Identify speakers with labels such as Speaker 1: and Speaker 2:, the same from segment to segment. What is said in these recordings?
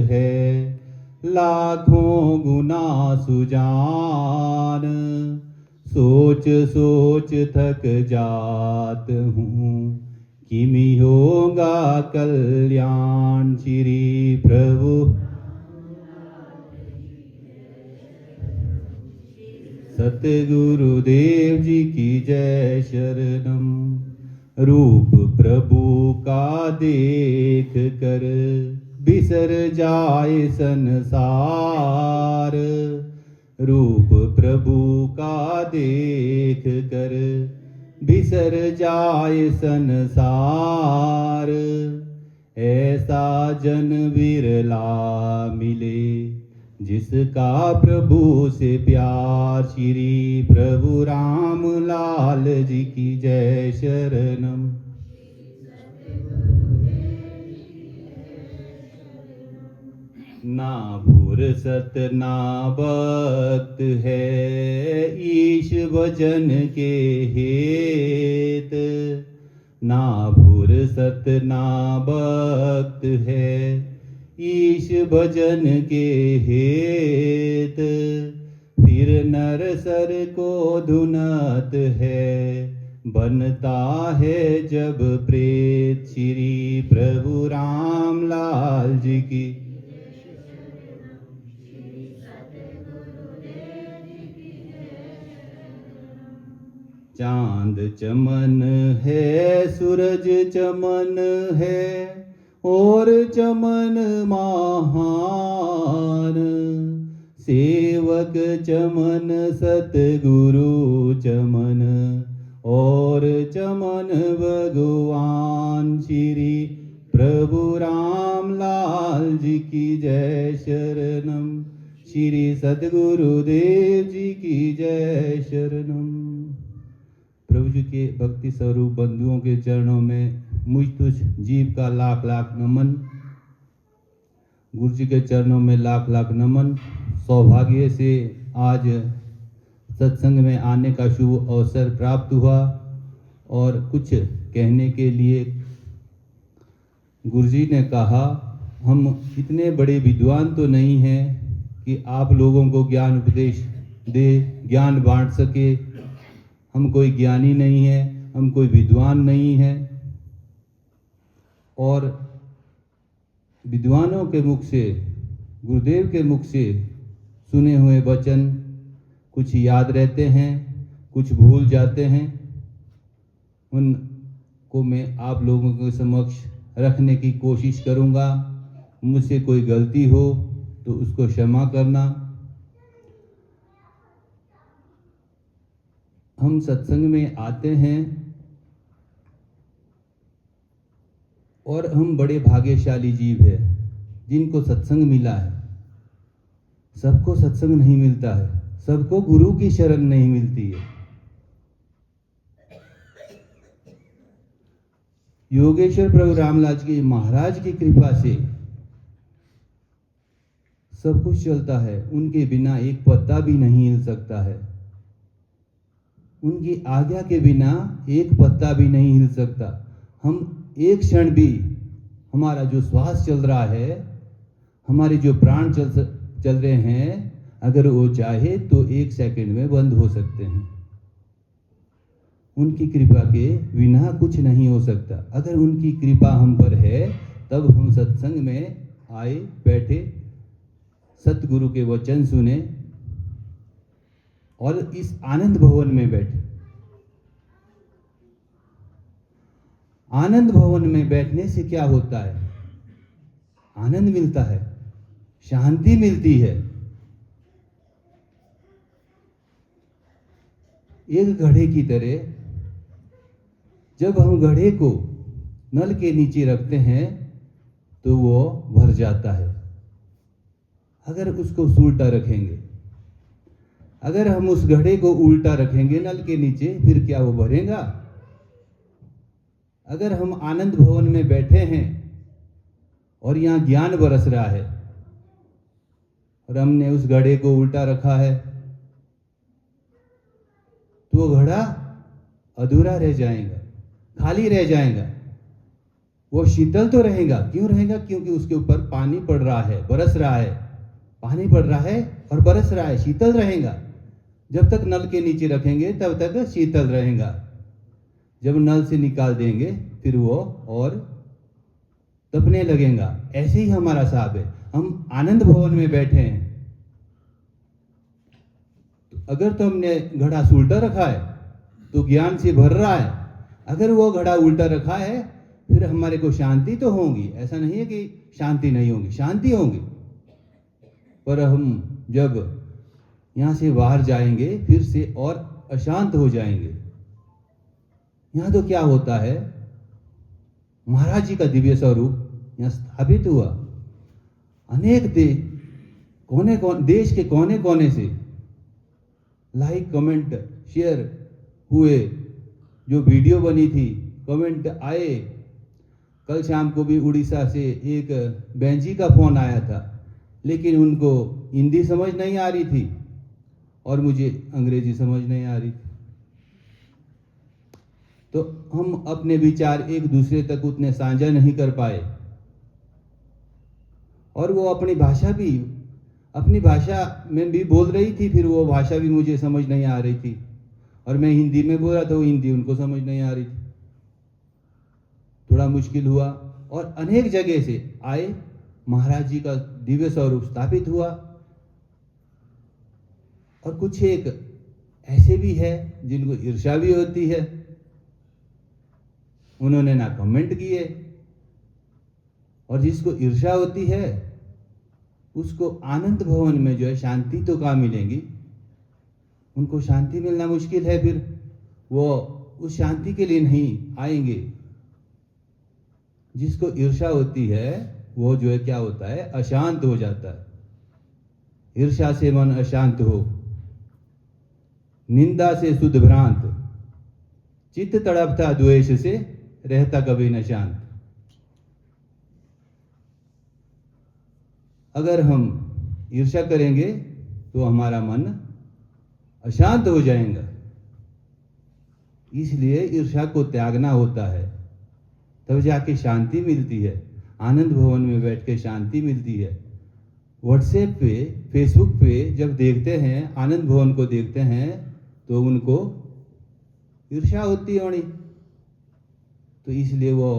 Speaker 1: है लाखों गुना सुजान। सोच सोच थक जात हूँ किमि होगा कल्याण। श्री प्रभु सतगुरुदेव जी की जय शरणम। रूप प्रभु का देख कर बिसर जाए संसार। रूप प्रभु का देख कर बिसर जाए संसार। ऐसा जन बिरला मिले जिसका प्रभु से प्यार। श्री प्रभु राम लाल जी की जय शरणम। ना फुर्सत ना वक्त है ईश भजन के हेत। ना फुर्सत ना वक्त है ईश भजन के हेत। फिर नर सर को धुनत है बनता है जब प्रेत। श्री प्रभु राम लाल जी की चांद चमन है सूरज चमन है और चमन महान। सेवक चमन सतगुरु चमन और चमन भगवान। श्री प्रभु राम लाल जी की जय शरणम। श्री सतगुरुदेव जी की जय शरणम। प्रभु जी के भक्ति स्वरूप बंधुओं के चरणों में मुझ तुझ जीव का लाख लाख नमन। गुरु जी के चरणों में लाख लाख नमन। सौभाग्य से आज सत्संग में आने का शुभ अवसर प्राप्त हुआ और कुछ कहने के लिए गुरु जी ने कहा हम इतने बड़े विद्वान तो नहीं हैं कि आप लोगों को ज्ञान उपदेश दे, ज्ञान बांट सके। हम कोई ज्ञानी नहीं है, हम कोई विद्वान नहीं है। और विद्वानों के मुख से, गुरुदेव के मुख से सुने हुए वचन कुछ याद रहते हैं, कुछ भूल जाते हैं। उनको मैं आप लोगों के समक्ष रखने की कोशिश करूंगा। मुझसे कोई गलती हो तो उसको क्षमा करना। हम सत्संग में आते हैं और हम बड़े भाग्यशाली जीव हैं जिनको सत्संग मिला है। सबको सत्संग नहीं मिलता है, सबको गुरु की शरण नहीं मिलती है। योगेश्वर प्रभु रामलाल जी महाराज की कृपा से सब कुछ चलता है। उनके बिना एक पत्ता भी नहीं हिल सकता है। उनकी आज्ञा के बिना एक पत्ता भी नहीं हिल सकता। हम एक क्षण भी, हमारा जो श्वास चल रहा है, हमारे जो प्राण चल रहे हैं, अगर वो चाहे तो एक सेकंड में बंद हो सकते हैं। उनकी कृपा के बिना कुछ नहीं हो सकता। अगर उनकी कृपा हम पर है तब हम सत्संग में आए, बैठे, सतगुरु के वचन सुने और इस आनंद भवन में बैठे। आनंद भवन में बैठने से क्या होता है? आनंद मिलता है, शांति मिलती है। एक घड़े की तरह जब हम घड़े को नल के नीचे रखते हैं तो वो भर जाता है। अगर उसको उल्टा रखेंगे, अगर हम उस घड़े को उल्टा रखेंगे नल के नीचे, फिर क्या वो भरेगा? अगर हम आनंद भवन में बैठे हैं और यहाँ ज्ञान बरस रहा है और हमने उस घड़े को उल्टा रखा है तो वो घड़ा अधूरा रह जाएगा, खाली रह जाएगा। वो शीतल तो रहेगा। क्यों रहेगा? क्योंकि उसके ऊपर पानी पड़ रहा है, बरस रहा है, पानी पड़ रहा है और बरस रहा है, शीतल रहेगा। जब तक नल के नीचे रखेंगे तब तक शीतल रहेगा। जब नल से निकाल देंगे फिर वो और तपने लगेगा। ऐसे ही हमारा साहब है। हम आनंद भवन में बैठे हैं, अगर तो हमने घड़ा उल्टा रखा है तो ज्ञान से भर रहा है। अगर वो घड़ा उल्टा रखा है फिर हमारे को शांति तो होगी। ऐसा नहीं है कि शांति नहीं होगी, शांति होगी। पर हम जब यहाँ से बाहर जाएंगे फिर से और अशांत हो जाएंगे। यहाँ तो क्या होता है, महाराज जी का दिव्य स्वरूप यहाँ स्थापित हुआ। अनेक देश के कोने कोने से लाइक, कमेंट, शेयर हुए। जो वीडियो बनी थी, कमेंट आए। कल शाम को भी उड़ीसा से एक बहन जी का फोन आया था, लेकिन उनको हिंदी समझ नहीं आ रही थी और मुझे अंग्रेजी समझ नहीं आ रही थी। तो हम अपने विचार एक दूसरे तक उतने साझा नहीं कर पाए। और वो अपनी भाषा में भी बोल रही थी, फिर वो भाषा भी मुझे समझ नहीं आ रही थी। और मैं हिंदी में बोल रहा था, वो हिंदी उनको समझ नहीं आ रही थी। थोड़ा मुश्किल हुआ और अनेक जगह से आए। महाराज जी का दिव्य स्वरूप स्थापित हुआ। और कुछ एक ऐसे भी है जिनको ईर्ष्या भी होती है, उन्होंने ना कमेंट किए। और जिसको ईर्ष्या होती है उसको आनंद भवन में जो है शांति तो कहाँ मिलेगी, उनको शांति मिलना मुश्किल है। फिर वो उस शांति के लिए नहीं आएंगे। जिसको ईर्ष्या होती है वो जो है क्या होता है, अशांत हो जाता है। ईर्ष्या से मन अशांत हो, निंदा से शुद्ध भ्रांत, चित्त तड़पता द्वेष से रहता कभी न शांत। अगर हम ईर्ष्या करेंगे तो हमारा मन अशांत हो जाएगा। इसलिए ईर्ष्या को त्यागना होता है, तब जाके शांति मिलती है। आनंद भवन में बैठ के शांति मिलती है। व्हाट्सएप पे, फेसबुक पे जब देखते हैं, आनंद भवन को देखते हैं, तो उनको ईर्ष्या होती है होनी। तो इसलिए वो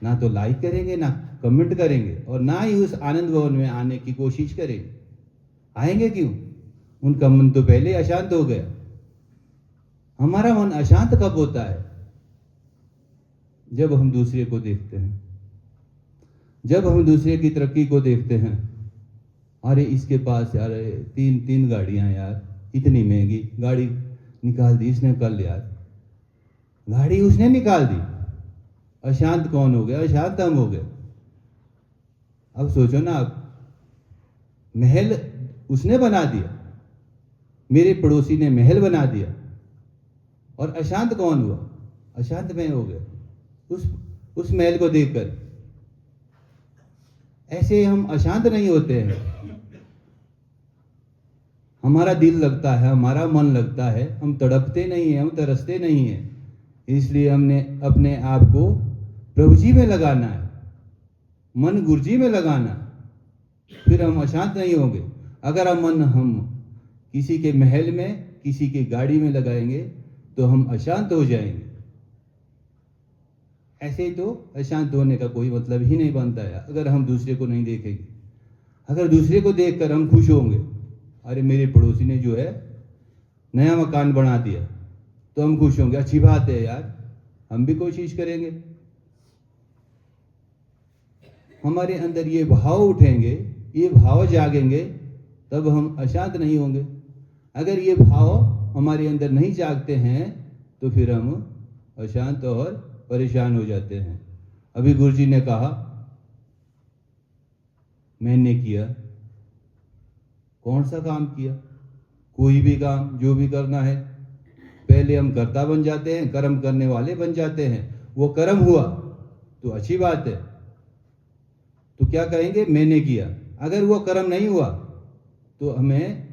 Speaker 1: ना तो लाइक करेंगे, ना कमेंट करेंगे, और ना ही उस आनंद भवन में आने की कोशिश करेंगे। आएंगे क्यों? उनका मन तो पहले अशांत हो गया। हमारा मन अशांत कब होता है? जब हम दूसरे को देखते हैं, जब हम दूसरे की तरक्की को देखते हैं। अरे इसके पास यार तीन गाड़ियां, यार इतनी महंगी गाड़ी निकाल दी इसने कल, यार गाड़ी उसने निकाल दी। अशांत कौन हो गया? अशांत हम हो गए। अब सोचो ना, आप महल उसने बना दिया, मेरे पड़ोसी ने महल बना दिया, और अशांत कौन हुआ? अशांत मैं हो गया उस महल को देखकर। ऐसे हम अशांत नहीं होते हैं। हमारा दिल लगता है, हमारा मन लगता है, हम तड़पते नहीं हैं, हम तरसते नहीं हैं। इसलिए हमने अपने आप को प्रभु जी में लगाना है, मन गुरु जी में लगाना, फिर हम अशांत नहीं होंगे। अगर हम किसी के महल में, किसी की गाड़ी में लगाएंगे तो हम अशांत हो जाएंगे। ऐसे ही तो अशांत होने का कोई मतलब ही नहीं बनता है अगर हम दूसरे को नहीं देखेंगे। अगर दूसरे को देखकर हम खुश होंगे, अरे मेरे पड़ोसी ने जो है नया मकान बना दिया, तो हम खुश होंगे, अच्छी बात है यार, हम भी कोशिश करेंगे। हमारे अंदर ये भाव उठेंगे, ये भाव जागेंगे, तब हम अशांत नहीं होंगे। अगर ये भाव हमारे अंदर नहीं जागते हैं तो फिर हम अशांत और परेशान हो जाते हैं। अभी गुरुजी ने कहा, मैंने किया, कौन सा काम किया? कोई भी काम जो भी करना है, पहले हम कर्ता बन जाते हैं, कर्म करने वाले बन जाते हैं। वो कर्म हुआ तो अच्छी बात है, तो क्या कहेंगे? मैंने किया। अगर वो कर्म नहीं हुआ तो हमें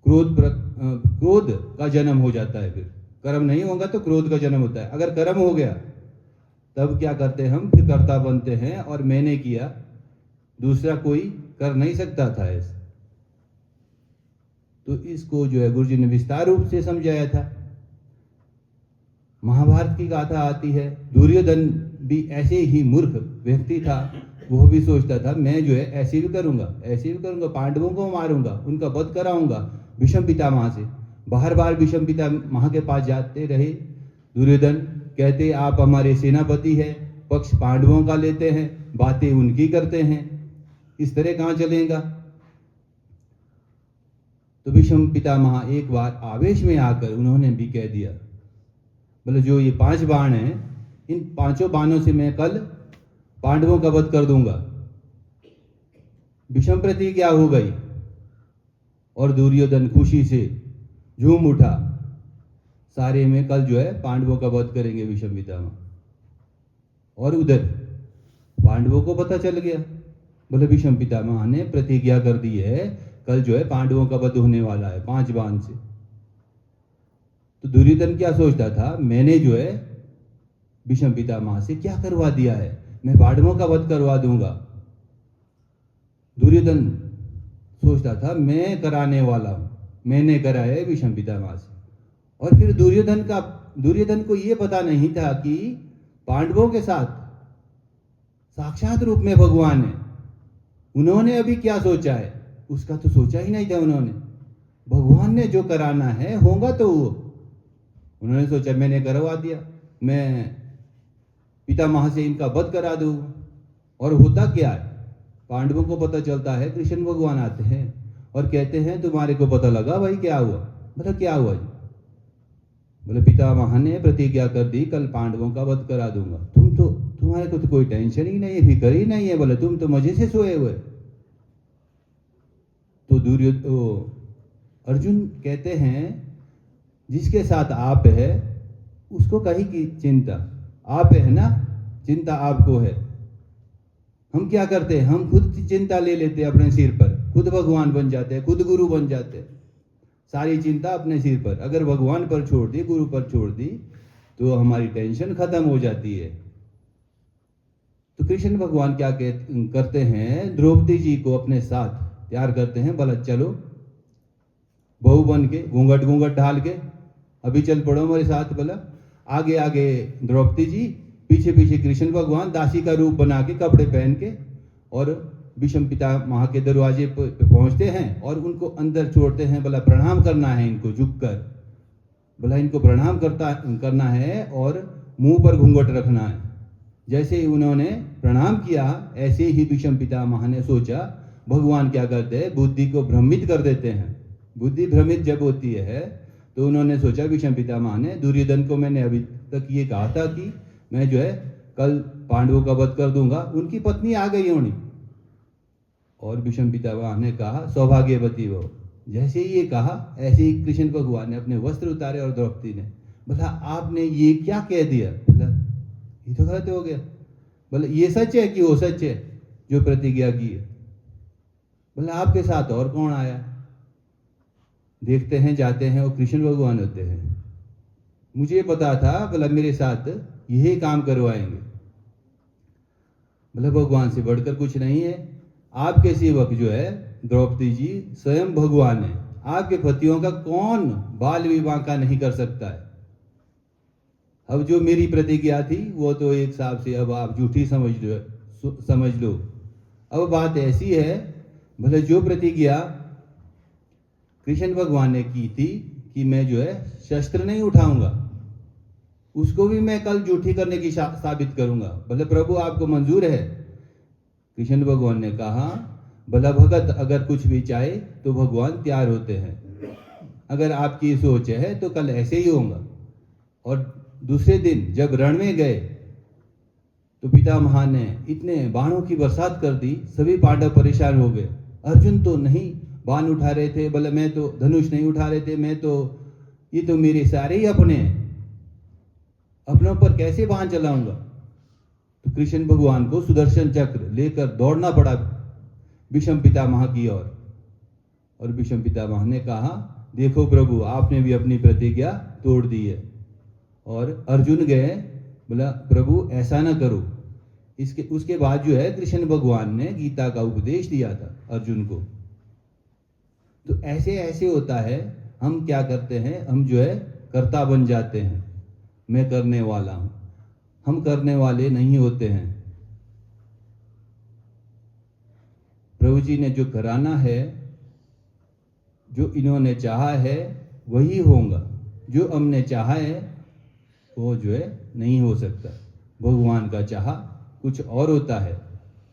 Speaker 1: क्रोध का जन्म हो जाता है। फिर कर्म नहीं होगा तो क्रोध का जन्म होता है। अगर कर्म हो गया तब क्या करते हैं हम, फिर कर्ता बनते हैं और मैंने किया, दूसरा कोई कर नहीं सकता था ऐसा। तो इसको जो है गुरुजी ने विस्तार रूप से समझाया था। महाभारत की गाथा आती है, दुर्योधन भी ऐसे ही मूर्ख व्यक्ति था, वो भी सोचता था मैं जो है ऐसे भी करूंगा, ऐसे भी करूंगा, पांडवों को मारूंगा, उनका वध कराऊंगा भीष्म पितामह से। बार बार भीष्म पितामह के पास जाते रहे दुर्योधन, कहते आप हमारे सेनापति हैं, पक्ष पांडवों का लेते हैं, बातें उनकी करते हैं, इस तरह कहां चलेगा। तो भीष्म पितामह एक बार आवेश में आकर उन्होंने भी कह दिया, बोले जो ये 5 बाण हैं, इन 5 बाणों से मैं कल पांडवों का वध कर दूंगा। भीष्म प्रतिज्ञा हो गई और दुर्योधन खुशी से झूम उठा, सारे में कल जो है पांडवों का वध करेंगे भीष्म पितामह। और उधर पांडवों को पता चल गया, बोले भीष्म पितामह ने प्रतिज्ञा कर दी है, कल जो है पांडवों का वध होने वाला है 5 बाण से। तो दुर्योधन क्या सोचता था, मैंने जो है भीष्म पितामह से क्या करवा दिया है, मैं पांडवों का वध करवा दूंगा। दुर्योधन सोचता था मैं कराने वाला हूं, मैंने कराया है भीष्म पितामह से। और फिर दुर्योधन को यह पता नहीं था कि पांडवों के साथ साक्षात रूप में भगवान है। उन्होंने अभी क्या सोचा है, उसका तो सोचा ही नहीं था उन्होंने। भगवान ने जो कराना है होगा तो वो, उन्होंने सोचा मैंने करवा दिया, मैं पितामह से इनका वध करा दूं। और होता क्या है, पांडवों को पता चलता है, कृष्ण भगवान आते हैं और कहते हैं तुम्हारे को पता लगा भाई क्या हुआ। मतलब क्या हुआ जी, बोले पितामह ने प्रतिज्ञा कर दी कल पांडवों का वध करा दूंगा। तुम्हारे को तो कोई टेंशन ही नहीं है, फिक्र ही नहीं है, बोले तुम तो मजे से सोए हुए। तो अर्जुन कहते हैं जिसके साथ आप है उसको कहीं की चिंता, आप है ना, चिंता आपको है। हम क्या करते हैं, हम खुद चिंता ले लेते हैं अपने सिर पर, खुद भगवान बन जाते हैं, खुद गुरु बन जाते हैं, सारी चिंता अपने सिर पर। अगर भगवान पर छोड़ दी, गुरु पर छोड़ दी, तो हमारी टेंशन खत्म हो जाती है। तो कृष्ण भगवान क्या करते हैं, द्रौपदी जी को अपने साथ तैयार करते हैं, बोला चलो बहू बन के, घूंघट ढाल के अभी चल पड़ो मेरे साथ। बोला आगे आगे द्रौपदी जी, पीछे पीछे कृष्ण भगवान दासी का रूप बना के, कपड़े पहन के, और भीष्म पितामह के दरवाजे पर पहुंचते हैं और उनको अंदर छोड़ते हैं। बोला प्रणाम करना है इनको झुककर, बोला इनको प्रणाम करना है और मुंह पर घूंघट रखना है। जैसे ही उन्होंने प्रणाम किया, ऐसे ही भीष्म पितामह ने सोचा भगवान क्या करते हैं, बुद्धि को भ्रमित कर देते हैं। बुद्धि भ्रमित जब होती है तो उन्होंने सोचा, भीष्म पितामह ने, दुर्योधन को मैंने अभी तक ये कहा था कि मैं जो है कल पांडवों का वध कर दूंगा, उनकी पत्नी आ गई होनी। और भीष्म पितामह ने कहा सौभाग्यवती वो। जैसे ही ये कहा, ऐसे ही कृष्ण भगवान ने अपने वस्त्र उतारे और द्रौपदी ने बोला आपने ये क्या कह दिया। बोला ये तो गलत हो गया। बोला ये सच है कि वो सच है जो प्रतिज्ञा की है। बोला आपके साथ और कौन आया। देखते हैं, जाते हैं, वो कृष्ण भगवान होते हैं। मुझे पता था, बोला मेरे साथ यही काम करवाएंगे। बोला भगवान से बढ़कर कुछ नहीं है, आपके सेवक जो है द्रौपदी जी स्वयं भगवान है। आपके पतियों का कौन बाल विवाह का नहीं कर सकता है। अब जो मेरी प्रतिज्ञा थी वो तो एक हिसाब से अब आप झूठी समझ लो। अब बात ऐसी है, भले जो प्रतिज्ञा कृष्ण भगवान ने की थी कि मैं जो है शस्त्र नहीं उठाऊंगा, उसको भी मैं कल झूठी करने की साबित करूंगा। भले प्रभु आपको मंजूर है। कृष्ण भगवान ने कहा भला भगत अगर कुछ भी चाहे तो भगवान तैयार होते हैं। अगर आपकी सोच है तो कल ऐसे ही होगा। और दूसरे दिन जब रण में गए तो पितामह ने इतने बाणों की बरसात कर दी, सभी पांडव परेशान हो गए। अर्जुन तो नहीं बाण उठा रहे थे, बोले मैं तो धनुष नहीं उठा रहे थे, मैं तो ये तो मेरे सारे ही अपने हैं, अपनों पर कैसे बाण चलाऊंगा। तो कृष्ण भगवान को सुदर्शन चक्र लेकर दौड़ना पड़ा भीष्म पितामह की ओर। और भीष्म पितामह ने कहा देखो प्रभु आपने भी अपनी प्रतिज्ञा तोड़ दी है। और अर्जुन गए बोला प्रभु ऐसा ना करो। उसके बाद जो है कृष्ण भगवान ने गीता का उपदेश दिया था अर्जुन को। तो ऐसे ऐसे होता है, हम क्या करते हैं, हम जो है कर्ता बन जाते हैं, मैं करने वाला हूं, हम करने वाले नहीं होते हैं। प्रभु जी ने जो कराना है, जो इन्होंने चाहा है वही होगा, जो हमने चाहा है वो जो है नहीं हो सकता। भगवान का चाहा कुछ और होता है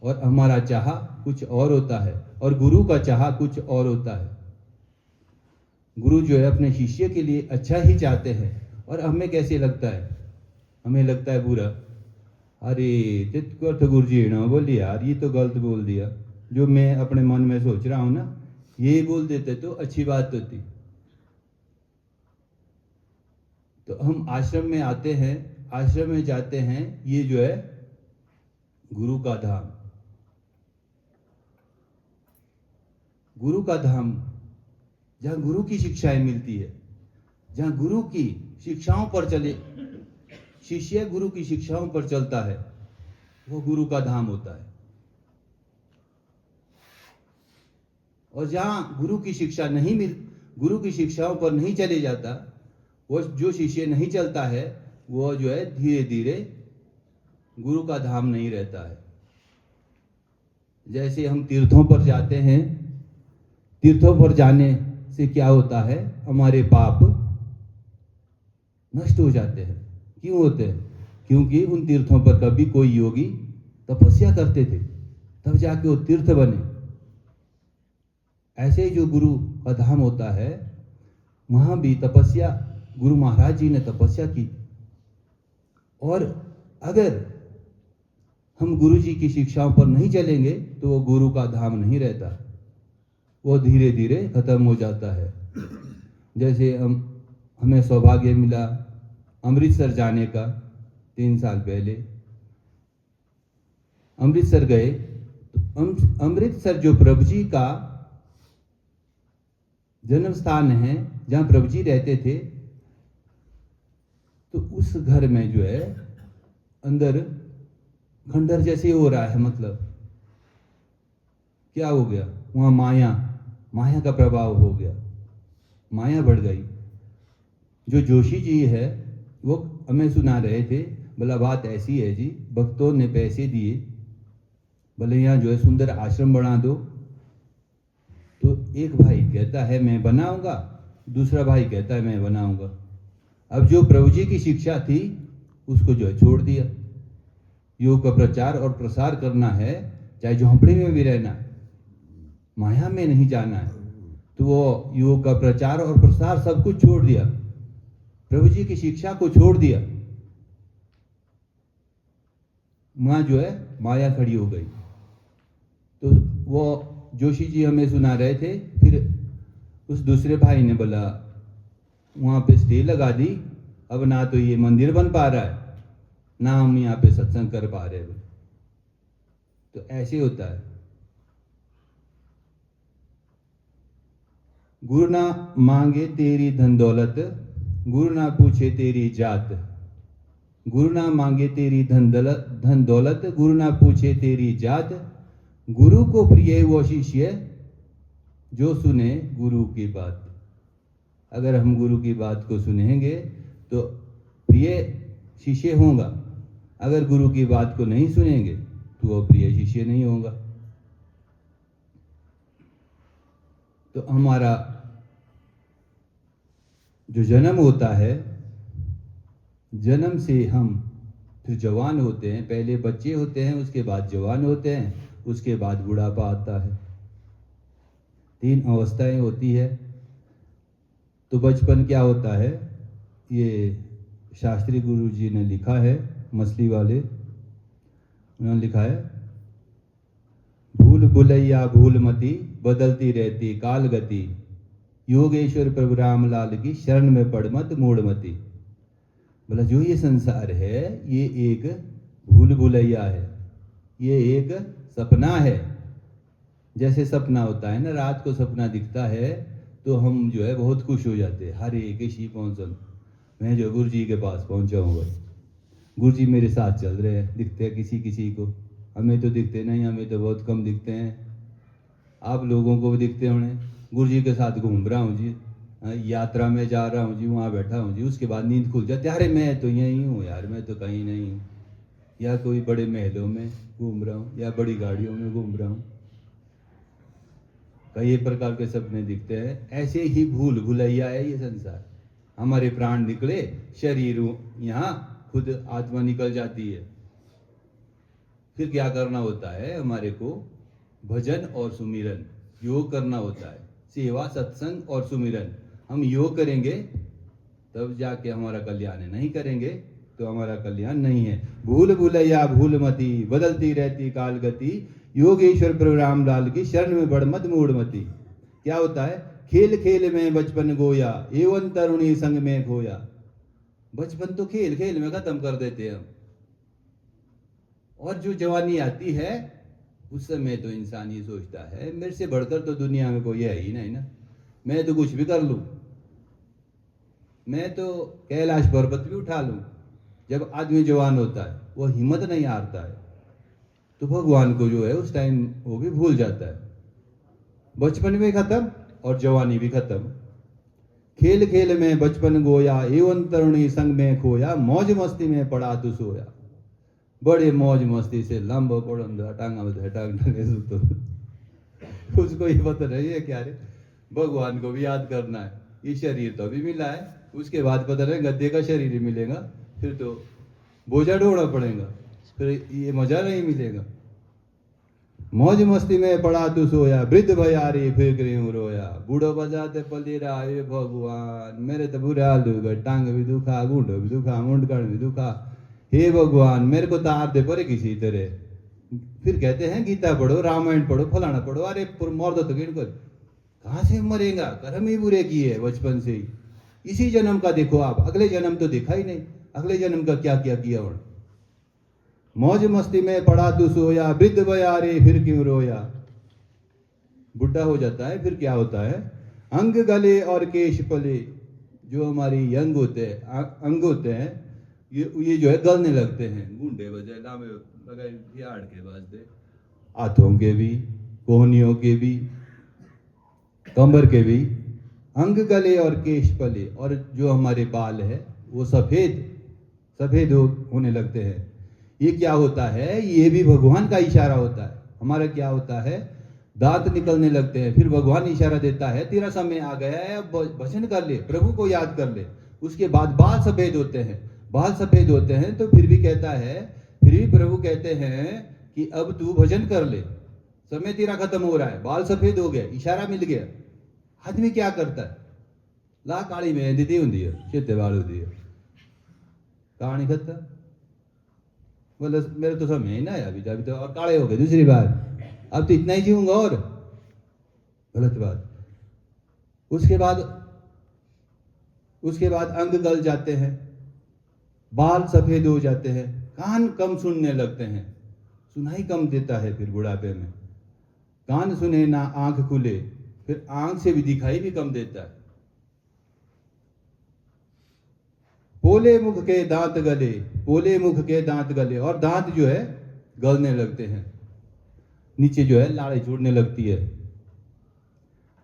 Speaker 1: और हमारा चाहा कुछ और होता है, और गुरु का चाहा कुछ और होता है। गुरु जो है अपने शिष्य के लिए अच्छा ही चाहते हैं, और हमें कैसे लगता है, हमें लगता है बुरा, अरे तितको तो गुरु जी ना बोली यार, ये तो गलत बोल दिया, जो मैं अपने मन में सोच रहा हूं ना, ये बोल देते तो अच्छी बात होती। तो हम आश्रम में आते हैं, आश्रम में जाते हैं, ये जो है गुरु का धाम, गुरु का धाम, जहां गुरु की शिक्षाएं मिलती है, जहां गुरु की शिक्षाओं पर चले, शिष्य गुरु की शिक्षाओं पर चलता है, वो गुरु का धाम होता है। और जहां गुरु की शिक्षा नहीं मिल, गुरु की शिक्षाओं पर नहीं चले जाता, वो जो शिष्य नहीं चलता है, वो जो है धीरे धीरे गुरु का धाम नहीं रहता है। जैसे हम तीर्थों पर जाते हैं, तीर्थों पर जाने से क्या होता है, हमारे पाप नष्ट हो जाते हैं। क्यों होते हैं? क्योंकि उन तीर्थों पर कभी कोई योगी तपस्या करते थे, तब जाके वो तीर्थ बने। ऐसे ही जो गुरु का धाम होता है, वहां भी तपस्या, गुरु महाराज जी ने तपस्या की, और अगर हम गुरु जी की शिक्षाओं पर नहीं चलेंगे तो वो गुरु का धाम नहीं रहता, वो धीरे धीरे खत्म हो जाता है। जैसे हमें सौभाग्य मिला अमृतसर जाने का, 3 साल पहले अमृतसर गए, तो अमृतसर जो प्रभु जी का जन्म स्थान है, जहां प्रभु जी रहते थे, तो उस घर में जो है अंदर खंडर जैसे हो रहा है। मतलब क्या हो गया वहां, माया का प्रभाव हो गया, माया बढ़ गई। जो जोशी जी है वो हमें सुना रहे थे, बोला बात ऐसी है जी, भक्तों ने पैसे दिए, बोले यहाँ जो है सुंदर आश्रम बना दो। तो एक भाई कहता है मैं बनाऊंगा, दूसरा भाई कहता है मैं बनाऊंगा। अब जो प्रभु जी की शिक्षा थी उसको जो है छोड़ दिया। योग का प्रचार और प्रसार करना है, चाहे झोंपड़ी में भी रहना है, माया में नहीं जाना है, तो वो योग का प्रचार और प्रसार सब कुछ छोड़ दिया, प्रभु जी की शिक्षा को छोड़ दिया। वहां जो है माया खड़ी हो गई। तो वो जोशी जी हमें सुना रहे थे, फिर उस दूसरे भाई ने बोला वहां पे स्टे लगा दी, अब ना तो ये मंदिर बन पा रहा है, ना हम यहाँ पे सत्संग कर पा रहे। तो ऐसे होता है। गुरु ना मांगे तेरी धन दौलत, गुरु ना पूछे तेरी जात, गुरु ना मांगे तेरी धन दौलत, गुरु ना पूछे तेरी जात, गुरु को प्रिय वो शिष्य जो सुने गुरु की बात। अगर हम गुरु की बात को सुनेंगे तो प्रिय शिष्य होगा, अगर गुरु की बात को नहीं सुनेंगे तो वो प्रिय शिष्य नहीं होगा। तो हमारा जो जन्म होता है, जन्म से हम फिर जवान होते हैं, पहले बच्चे होते हैं, उसके बाद जवान होते हैं, उसके बाद बुढ़ापा आता है। 3 अवस्थाएं होती है। तो बचपन क्या होता है, ये शास्त्री गुरु जी ने लिखा है, मछली वाले, उन्होंने लिखा है, भूल भुलैया भूल मती, बदलती रहती काल गति, योगेश्वर प्रभु रामलाल की शरण में पड़ मत मूढ़मती। बोला जो ये संसार है ये एक भूल भुलैया है, ये एक सपना है। जैसे सपना होता है ना, रात को सपना दिखता है तो हम जो है बहुत खुश हो जाते हैं, हरे कृषि पहुंचन, मैं जो गुरु जी के पास पहुंचा हूँ भाई। गुरुजी मेरे साथ चल रहे हैं, दिखते हैं किसी किसी को, हमें तो दिखते नहीं, हमें तो बहुत कम दिखते हैं, आप लोगों को भी दिखते होंगे। गुरुजी के साथ घूम रहा हूँ जी, यात्रा में जा रहा हूँ जी, वहाँ बैठा हूँ जी, उसके बाद नींद खुल जाती है, अरे मैं तो यहीं हूँ यार, मैं तो कहीं नहीं हूँ, या कोई बड़े महलों में घूम रहा हूँ या बड़ी गाड़ियों में घूम रहा हूँ। कई प्रकार के सपने दिखते हैं। ऐसे ही भूल भुलैया है ये संसार। हमारे प्राण निकले, शरीर यहाँ खुद आत्मा निकल जाती है। फिर क्या करना होता है हमारे को? भजन और सुमिरन, योग करना होता है। सेवा, सत्संग और सुमिरन। हम योग करेंगे तब जाके हमारा कल्याण है, नहीं करेंगे तो हमारा कल्याण नहीं है। भूल भुलैया भूल मती, बदलती रहती काल गति, योगेश्वर प्रभु रामलाल की शरण में बढ़ मत मूढ़ मती। क्या होता है? खेल खेल में बचपन गोया, एवं तरुणी संग में खोया। बचपन तो खेल खेल में खत्म कर देते हैं हम, और जो जवानी आती है उस समय तो इंसान ये सोचता है मेरे से बढ़कर तो दुनिया में कोई है ही नहीं ना, मैं तो कुछ भी कर लूं, मैं तो कैलाश पर्वत भी उठा लूं। जब आदमी जवान होता है वो हिम्मत नहीं हारता है, तो भगवान को जो है उस टाइम वो भी भूल जाता है। बचपन भी खत्म और जवानी भी खत्म। खेल खेल में बचपन गोया, एवं तरुणी संग में खोया, मौज मस्ती में पड़ा तू सोया। बड़े मौज मस्ती से लंब पड़ो टांगा टांग तो उसको ये पता नहीं है क्या रे भगवान को भी याद करना है। ये शरीर तो अभी मिला है, उसके बाद पता नहीं गद्दे का शरीर ही मिलेगा, फिर तो बोझा ढोना पड़ेगा, फिर ये मजा नहीं मिलेगा। मौज मस्ती में पड़ा तू सोया, वृद्ध भयारी फिर क्यों रोया। बूढ़ो बजाते पलीरा हे भगवान, मेरे तो बुरा हाल हो गए, टांग भी दुखा, घूंढो भी दुखा, मुंडकण भी दुखा, हे भगवान मेरे को तार दे पड़े किसी तरह। फिर कहते हैं गीता पढ़ो, रामायण पढ़ो, फलाना पढ़ो, अरे मर दो तो गिन कर, कहां से मरेगा? कर्म ही बुरे किए बचपन से ही। इसी जन्म का देखो आप, अगले जन्म तो देखा ही नहीं, अगले जन्म का क्या क्या किया। और मौज मस्ती में पड़ा तू सोया, वृद्ध बयारे फिर क्यों रोया। बुढ़ा हो जाता है फिर क्या होता है? अंग गले और केश पले, जो हमारी अंग होते हैं, अंग होते हैं, ये जो है गलने लगते हैं। गुंडे बजे लामे लगाए हाड़ के वास्ते, हाथों के भी, कोहनियों के भी, कमर के भी। अंग गले और केश पले, और जो हमारे बाल है वो सफेद सफेद होने लगते हैं। ये क्या होता है? ये भी भगवान का इशारा होता है। हमारा क्या होता है? दांत निकलने लगते हैं, फिर भगवान इशारा देता है तेरा समय आ गया है, अब भजन कर ले, प्रभु को याद कर ले। उसके बाद बाल सफेद होते हैं, बाल सफेद होते हैं तो फिर भी कहता है, फिर भी प्रभु कहते हैं कि अब तू भजन कर ले, समय तेरा खत्म हो रहा है, बाल सफेद हो गए, इशारा मिल गया। आदमी क्या करता है? ला काली मेहंदी दी होंगी है, सीधे बाल होती है, कहानी खत्म। बोले मेरे तो समय ही ना आया, अभी तो और काले हो गए दूसरी बार, अब तो इतना ही जीऊंगा। और गलत बात। उसके बाद अंग गल जाते हैं, बाल सफेद हो जाते हैं, कान कम सुनने लगते हैं, सुनाई कम देता है। फिर बुढ़ापे में कान सुने ना आंख खुले, फिर आंख से भी दिखाई भी कम देता है। पोले मुख के दांत गले, पोले मुख के दांत गले, और दांत जो है गलने लगते हैं, नीचे जो है लाड़ी छूटने लगती है।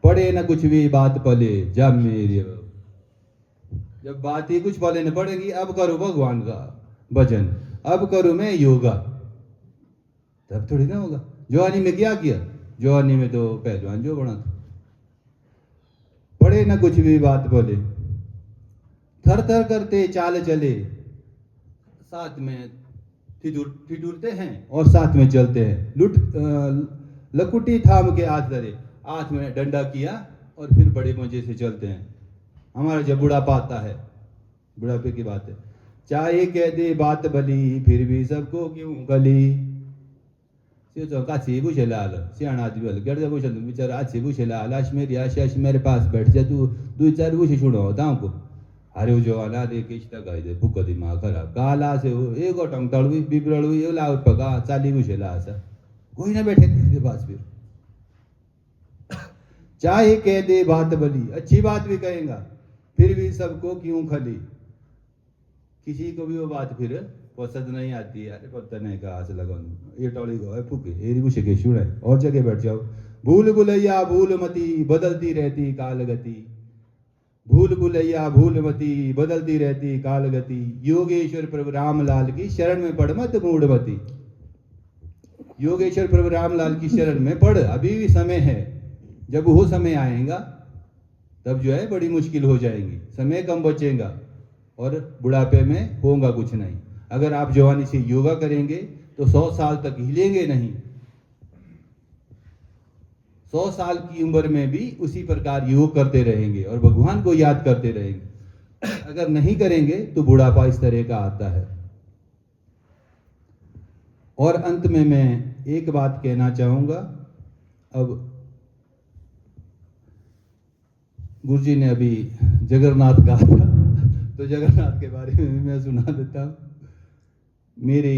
Speaker 1: पढ़े ना कुछ भी बात पले, जब मेरे, जब बात ही कुछ पले न पड़ेगी, अब करो भगवान का भजन, अब करूं मैं योगा, तब थोड़ी ना होगा। जवानी में क्या किया? जवानी में तो पहलवान जो बना था। पढ़े ना कुछ भी बात बोले, थर थर करते चाल चले, साथ में ठिठुरते हैं और साथ में चलते हैं। लकुटी थाम के हाथ धरे, हाथ में डंडा किया और फिर बड़े मजे से चलते हैं। हमारा जब बुढ़ापा आता है, बुढ़ापे की बात है, चाहे कह दे बात भली, फिर भी सबको क्यों गली। सियाणा बेचारा आज से पूछे लाल, आज मेरी आश मेरे पास बैठ जा, तू दो चार पूछे छुड़ो होता को। अरे वो जो आला दे किश्ता गए दे भूख दिमाग खराब काला से वो एक टंग तड़वी बिबड़वी ये लाउट पका चाली पूछे ला सा, कोई ना बैठे किसके पास। फिर चाहे कह दे बात भली, अच्छी बात भी कहेगा, फिर भी सबको क्यों खली, किसी को भी वो बात फिर पसंद नहीं आती है, अरे पता नहीं कहाँ से लगाऊं, ये टोली को है फूके ये कुछ के शुरू है और जगह बैठ जाओ। भूल भुलैया भूल मती बदलती रहती काल गति, भूल भुलैया भूल मती बदलती रहती काल गति, योगेश्वर प्रभु रामलाल की शरण में पड़ मत मूढ़मती। योगेश्वर प्रभु रामलाल की शरण में पड़, अभी भी समय है, जब वो समय आएगा तब जो है बड़ी मुश्किल हो जाएगी, समय कम बचेगा और बुढ़ापे में होगा कुछ नहीं। अगर आप जवानी से योगा करेंगे तो 100 साल तक हिलेंगे नहीं, 100 साल की उम्र में भी उसी प्रकार योग करते रहेंगे और भगवान को याद करते रहेंगे। अगर नहीं करेंगे तो बुढ़ापा इस तरह का आता है। और अंत में मैं एक बात कहना चाहूंगा। अब गुरुजी ने अभी जगन्नाथ कहा था, तो जगन्नाथ के बारे में मैं सुना देता हूँ। मेरे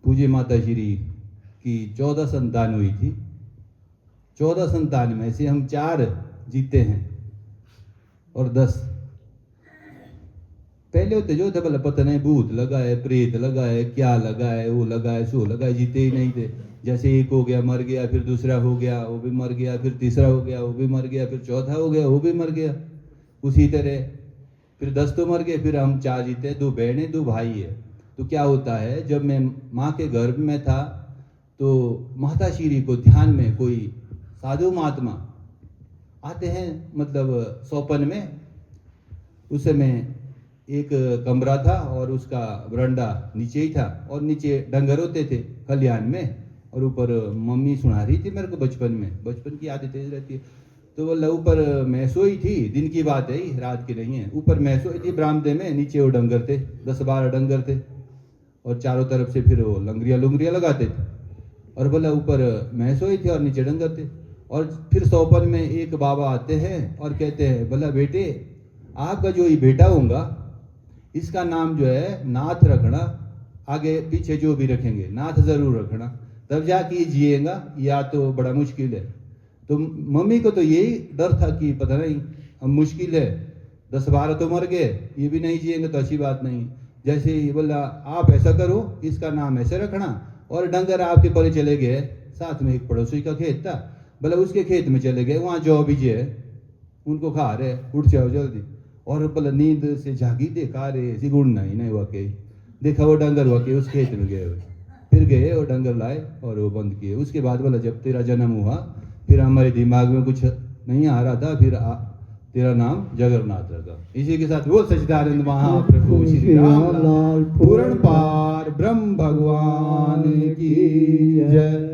Speaker 1: पूज्य माता श्री की 14 संतान हुई थी। 14 संतान में से हम 4 जीते हैं और 10 पहले होते जो थे, भला पता नहीं भूत लगा है, प्रेत लगा है, क्या लगा है, वो लगा है, सो लगा है, जीते ही नहीं थे। जैसे एक हो गया मर गया, फिर दूसरा हो गया वो भी मर गया, फिर तीसरा हो गया वो भी मर गया, फिर चौथा हो गया वो भी मर गया। उसी तरह फिर 10 तो मर गए, फिर हम 4 जीते, 2 बहनें 2 भाई है। तो क्या होता है, जब मैं माँ के गर्भ में था तो माता श्री को ध्यान में कोई साधु महात्मा आते हैं, मतलब सौपन में। उस समय एक कमरा था और उसका बरंडा नीचे ही था और नीचे डंगर होते थे खलियान में, और ऊपर मम्मी सुना रही थी मेरे को बचपन की आदत तेज रहती है। तो बोला ऊपर मैं सोई थी, दिन की बात है, रात की नहीं है। ऊपर मैं सोई थी बरामदे में, नीचे वो डंगर थे, 10-12 डंगर थे और चारों तरफ से फिर वो लंगरिया लगाते थे। और बोला ऊपर मैं सोई थी और नीचे डंगर थे। और फिर सौपन में एक बाबा आते हैं और कहते हैं, बोला बेटे आपका जो ये बेटा होगा इसका नाम जो है नाथ रखना, आगे पीछे जो भी रखेंगे नाथ जरूर रखना, तब जाके ये जिएगा, या तो बड़ा मुश्किल है। तो मम्मी को तो यही डर था कि पता नहीं अब मुश्किल है, 10-12 तो मर गए, ये भी नहीं जिएंगे तो अच्छी बात नहीं। जैसे ही बोला आप ऐसा करो, इसका नाम ऐसे रखना, और डंगर आपके परे चले गए। साथ में एक पड़ोसी का खेत था, बोला उसके खेत में चले गए, वहाँ जौ बीजे है, उनको खा रहे, उठ जाओ जल्दी। और बोला नींद से जागी, देखा रे ऐसी गुण नहीं वाकई, देखा वो डंगर वाकई उस खेत में गए हुए। फिर गए और डंगर लाए और वो बंद किए। उसके बाद बोला जब तेरा जन्म हुआ फिर हमारे दिमाग में कुछ नहीं आ रहा था, फिर तेरा नाम जगन्नाथ रखा। इसी के साथ वो सच्चिदानंद महाप्रभु श्री रामलाल पूर्ण पार ब्रह्म भगवान की जय।